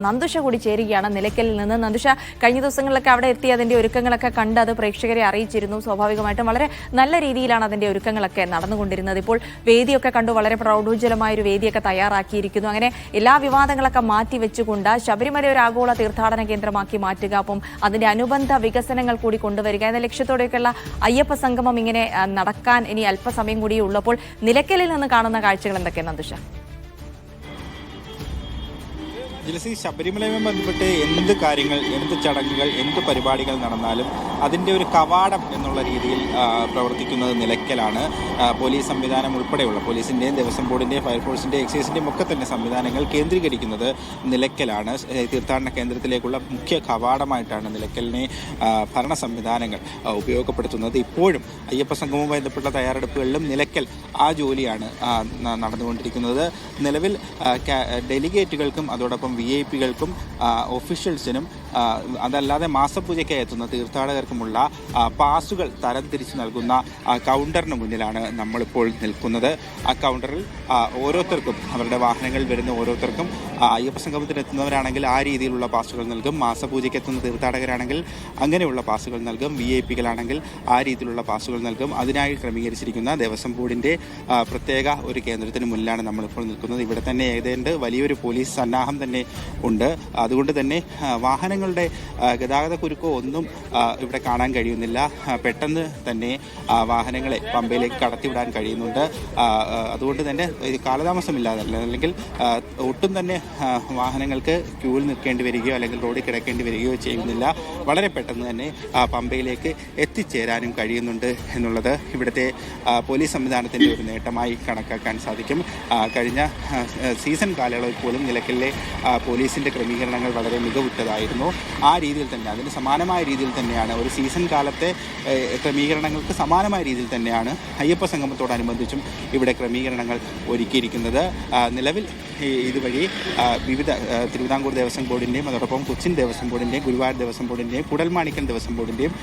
നന്ദുഷ കൂടി ചേരുകയാണ് നിലയ്ക്കലിൽ നിന്ന്. നന്ദുഷ, കഴിഞ്ഞ ദിവസങ്ങളിലൊക്കെ അവിടെ എത്തി അതിന്റെ ഒരുക്കങ്ങളൊക്കെ കണ്ട് അത് പ്രേക്ഷകരെ അറിയിച്ചിരുന്നു. സ്വാഭാവികമായിട്ടും വളരെ നല്ല രീതിയിലാണ് അതിന്റെ ഒരുക്കങ്ങളൊക്കെ നടന്നുകൊണ്ടിരുന്നത്. ഇപ്പോൾ വേദിയൊക്കെ കണ്ടു, വളരെ പ്രൗഢോജ്വലമായ ഒരു വേദിയൊക്കെ തയ്യാറാക്കിയിരിക്കുന്നു. അങ്ങനെ എല്ലാ വിവാദങ്ങളൊക്കെ മാറ്റിവെച്ചുകൊണ്ട് ശബരിമല ഒരു ആഗോള തീർത്ഥാടന കേന്ദ്രമാക്കി മാറ്റുക, അപ്പം അതിന്റെ അനുബന്ധ വികസനങ്ങൾ കൂടി കൊണ്ടുവരിക എന്ന ലക്ഷ്യത്തോടെയൊക്കെയുള്ള അയ്യപ്പ സംഗമം ഇങ്ങനെ നടക്കാൻ ഇനി അല്പസമയം കൂടി ഉള്ളപ്പോൾ നിലയ്ക്കലിൽ നിന്ന് കാണുന്ന കാഴ്ചകൾ എന്തൊക്കെയാണ് നന്ദുഷ? ശബരിമലയുമായി ബന്ധപ്പെട്ട് എന്ത് കാര്യങ്ങൾ, എന്ത് ചടങ്ങുകൾ, എന്ത് പരിപാടികൾ നടന്നാലും അതിൻ്റെ ഒരു കവാടം എന്നുള്ള രീതിയിൽ പ്രവർത്തിക്കുന്നത് നിലയ്ക്കലാണ്. പോലീസ് സംവിധാനം ഉൾപ്പെടെയുള്ള പോലീസിൻ്റെയും ദേവസ്വം ബോർഡിൻ്റെയും ഫയർഫോഴ്സിൻ്റെയും എക്സൈസിൻ്റെയും ഒക്കെ തന്നെ സംവിധാനങ്ങൾ കേന്ദ്രീകരിക്കുന്നത് നിലയ്ക്കലാണ്. തീർത്ഥാടന കേന്ദ്രത്തിലേക്കുള്ള മുഖ്യ കവാടമായിട്ടാണ് നിലയ്ക്കലിനെ ഭരണ സംവിധാനങ്ങൾ ഉപയോഗപ്പെടുത്തുന്നത്. ഇപ്പോഴും അയ്യപ്പ സംഗമവുമായി ബന്ധപ്പെട്ട തയ്യാറെടുപ്പുകളിലും നിലയ്ക്കൽ ആ ജോലിയാണ് നടന്നുകൊണ്ടിരിക്കുന്നത്. നിലവിൽ ഡെലിഗേറ്റുകൾക്കും അതോടൊപ്പം VIP-കൾക്കും ഒഫീഷ്യൽസിനും അതല്ലാതെ മാസപൂജയ്ക്കായി എത്തുന്ന തീർത്ഥാടകർക്കുമുള്ള പാസുകൾ തരംതിരിച്ച് നൽകുന്ന കൗണ്ടറിന് മുന്നിലാണ് നമ്മളിപ്പോൾ നിൽക്കുന്നത്. ആ കൗണ്ടറിൽ ഓരോരുത്തർക്കും, അവരുടെ വാഹനങ്ങളിൽ വരുന്ന ഓരോരുത്തർക്കും അയ്യപ്പ സംഗമത്തിന് എത്തുന്നവരാണെങ്കിൽ ആ രീതിയിലുള്ള പാസുകൾ നൽകും. മാസപൂജയ്ക്ക് എത്തുന്ന തീർത്ഥാടകരാണെങ്കിൽ അങ്ങനെയുള്ള പാസുകൾ നൽകും. VIP-കളാണെങ്കിൽ ആ രീതിയിലുള്ള പാസുകൾ നൽകും. അതിനായി ക്രമീകരിച്ചിരിക്കുന്ന ദേവസ്വം ബോർഡിൻ്റെ പ്രത്യേക ഒരു കേന്ദ്രത്തിന് മുന്നിലാണ് നമ്മളിപ്പോൾ നിൽക്കുന്നത്. ഇവിടെ തന്നെ ഏതാണ്ട് വലിയൊരു പോലീസ് സന്നാഹം തന്നെ ഉണ്ട്. അതുകൊണ്ട് തന്നെ വാഹനങ്ങളുടെ ഗതാഗത കുരുക്കോ ഒന്നും ഇവിടെ കാണാൻ കഴിയുന്നില്ല. പെട്ടെന്ന് തന്നെ വാഹനങ്ങളെ പമ്പയിലേക്ക് കടത്തിവിടാൻ കഴിയുന്നുണ്ട്. അതുകൊണ്ട് തന്നെ കാലതാമസമില്ലാതെ, അല്ലെങ്കിൽ ഒട്ടും തന്നെ വാഹനങ്ങൾക്ക് ക്യൂവിൽ നിൽക്കേണ്ടി വരികയോ അല്ലെങ്കിൽ റോഡിൽ കിടക്കേണ്ടി വരികയോ ചെയ്യുന്നില്ല. വളരെ പെട്ടെന്ന് തന്നെ പമ്പയിലേക്ക് എത്തിച്ചേരാനും കഴിയുന്നുണ്ട് എന്നുള്ളത് ഇവിടുത്തെ പോലീസ് സംവിധാനത്തിൻ്റെ ഒരു നേട്ടമായി കണക്കാക്കാൻ സാധിക്കും. കഴിഞ്ഞ സീസൺ കാലയളവിൽ പോലും നിലയ്ക്കലിലെ പോലീസിൻ്റെ ക്രമീകരണങ്ങൾ വളരെ മികവുറ്റതായിരുന്നു. ആ രീതിയിൽ തന്നെ, അതിന് സമാനമായ രീതിയിൽ തന്നെയാണ് ഒരു സീസൺ കാലത്തെ ക്രമീകരണങ്ങൾക്ക് സമാനമായ രീതിയിൽ തന്നെയാണ് അയ്യപ്പ സംഗമത്തോടനുബന്ധിച്ചും ഇവിടെ ക്രമീകരണങ്ങൾ ഒരുക്കിയിരിക്കുന്നത്. നിലവിൽ ഇതുവഴി വിവിധ തിരുവിതാംകൂർ ദേവസ്വം ബോർഡിൻ്റെയും അതോടൊപ്പം കൊച്ചിൻ ദേവസ്വം ബോർഡിൻ്റെയും ഗുരുവായൂർ ദേവസ്വം ബോർഡിൻ്റെയും കുടൽമാണിക്കൽ ദേവസ്വം ബോർഡിൻ്റെയും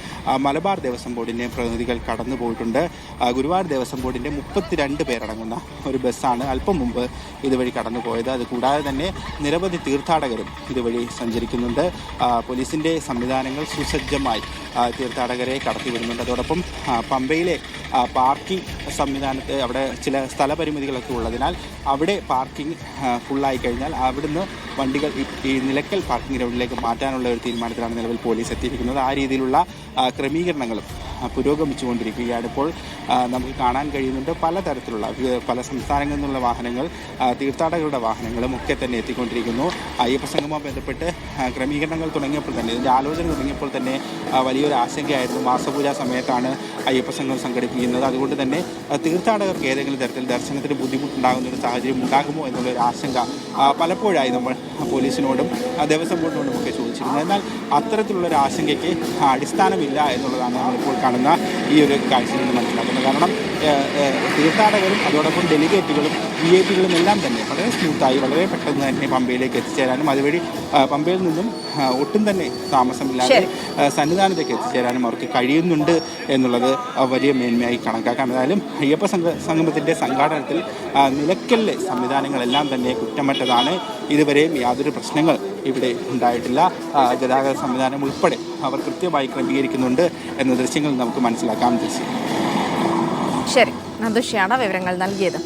മലബാർ ദേവസ്വം ബോർഡിൻ്റെയും പ്രതിനിധികൾ കടന്നു പോയിട്ടുണ്ട്. ഗുരുവായൂർ ദേവസ്വം ബോർഡിൻ്റെ 32 പേരടങ്ങുന്ന ഒരു ബസ്സാണ് അല്പം മുമ്പ് ഇതുവഴി കടന്നു പോയത്. അതുകൂടാതെ തന്നെ നിരവധി തീർത്ഥാടകരും ഇതുവഴി സഞ്ചരിക്കുന്നുണ്ട്. പോലീസിൻ്റെ സംവിധാനങ്ങൾ സുസജ്ജമായി തീർത്ഥാടകരെ കടത്തിവിടുന്നുണ്ട്. അതോടൊപ്പം പമ്പയിലെ പാർക്കിംഗ് സംവിധാനത്തെ അവിടെ ചില സ്ഥലപരിമിതികളൊക്കെ ഉള്ളതിനാൽ അവിടെ പാർക്കിംഗ് ഫുള്ളായി കഴിഞ്ഞാൽ അവിടുന്ന് വണ്ടികൾ ഈ നിലയ്ക്കൽ പാർക്കിംഗ് ഗ്രൗണ്ടിലേക്ക് മാറ്റാനുള്ള ഒരു തീരുമാനത്തിലാണ് നിലവിൽ പോലീസ് എത്തിയിരിക്കുന്നത്. ആ രീതിയിലുള്ള ക്രമീകരണങ്ങളും പുരോഗമിച്ചുകൊണ്ടിരിക്കുകയാണ്. ഇപ്പോൾ നമുക്ക് കാണാൻ കഴിയുന്നുണ്ട് പലതരത്തിലുള്ള പല സംസ്ഥാനങ്ങളിൽ നിന്നുള്ള വാഹനങ്ങൾ, തീർത്ഥാടകരുടെ വാഹനങ്ങളും ഒക്കെ തന്നെ എത്തിക്കൊണ്ടിരിക്കുന്നു. അയ്യപ്പ സംഗമവുമായി ബന്ധപ്പെട്ട് ക്രമീകരണങ്ങൾ തുടങ്ങിയപ്പോൾ തന്നെ, ഇതിൻ്റെ ആലോചന തുടങ്ങിയപ്പോൾ തന്നെ വലിയൊരു ആശങ്കയായിരുന്നു. മാസപൂജ സമയത്താണ് അയ്യപ്പ സംഗമം സംഘടിപ്പിക്കുന്നത്. അതുകൊണ്ട് തന്നെ തീർത്ഥാടകർക്ക് ഏതെങ്കിലും തരത്തിൽ ദർശനത്തിന് ബുദ്ധിമുട്ടുണ്ടാകുന്ന ഒരു സാഹചര്യം ഉണ്ടാകുമോ എന്നുള്ളൊരു ആശങ്ക പലപ്പോഴായി നമ്മൾ പോലീസിനോടും ദേവസ്വം ബോർഡിനോടും ഒക്കെ ചോദിച്ചിരുന്നു. എന്നാൽ അത്തരത്തിലുള്ളൊരു ആശങ്കയ്ക്ക് അടിസ്ഥാനമില്ല എന്നുള്ളതാണ് നമ്മളിപ്പോൾ കാണുന്ന ഈ ഒരു കാഴ്ചയിൽ നിന്ന് മനസ്സിലാക്കുന്നത്. കാരണം തീർത്ഥാടകരും അതോടൊപ്പം ഡെലിഗേറ്റുകളും VIP-കളും എല്ലാം തന്നെ വളരെ സ്മൂത്തായി, വളരെ പെട്ടെന്ന് തന്നെ പമ്പയിലേക്ക് എത്തിച്ചേരാനും അതുവഴി പമ്പയിൽ നിന്നും ഒട്ടും തന്നെ താമസമില്ലാതെ സന്നിധാനത്തേക്ക് എത്തിച്ചേരാനും അവർക്ക് കഴിയുന്നുണ്ട് എന്നുള്ളത് വലിയ മേന്മയായി കണക്കാക്കാം. ഏതായാലും അയ്യപ്പ സംഗമത്തിൻ്റെ സംഘാടനത്തിൽ നിലയ്ക്കലിലെ സംവിധാനങ്ങളെല്ലാം തന്നെ കുറ്റമറ്റതാണ്. ഇതുവരെയും യാതൊരു പ്രശ്നങ്ങൾ ഇവിടെ ഉണ്ടായിട്ടില്ല. ഗതാഗത സംവിധാനം ഉൾപ്പെടെ അവർ കൃത്യമായി ക്രമീകരിക്കുന്നുണ്ട് എന്ന ദൃശ്യങ്ങൾ നമുക്ക് മനസ്സിലാക്കാം. ശരി, നന്ദുഷയാണ് വിവരങ്ങൾ നൽകിയത്.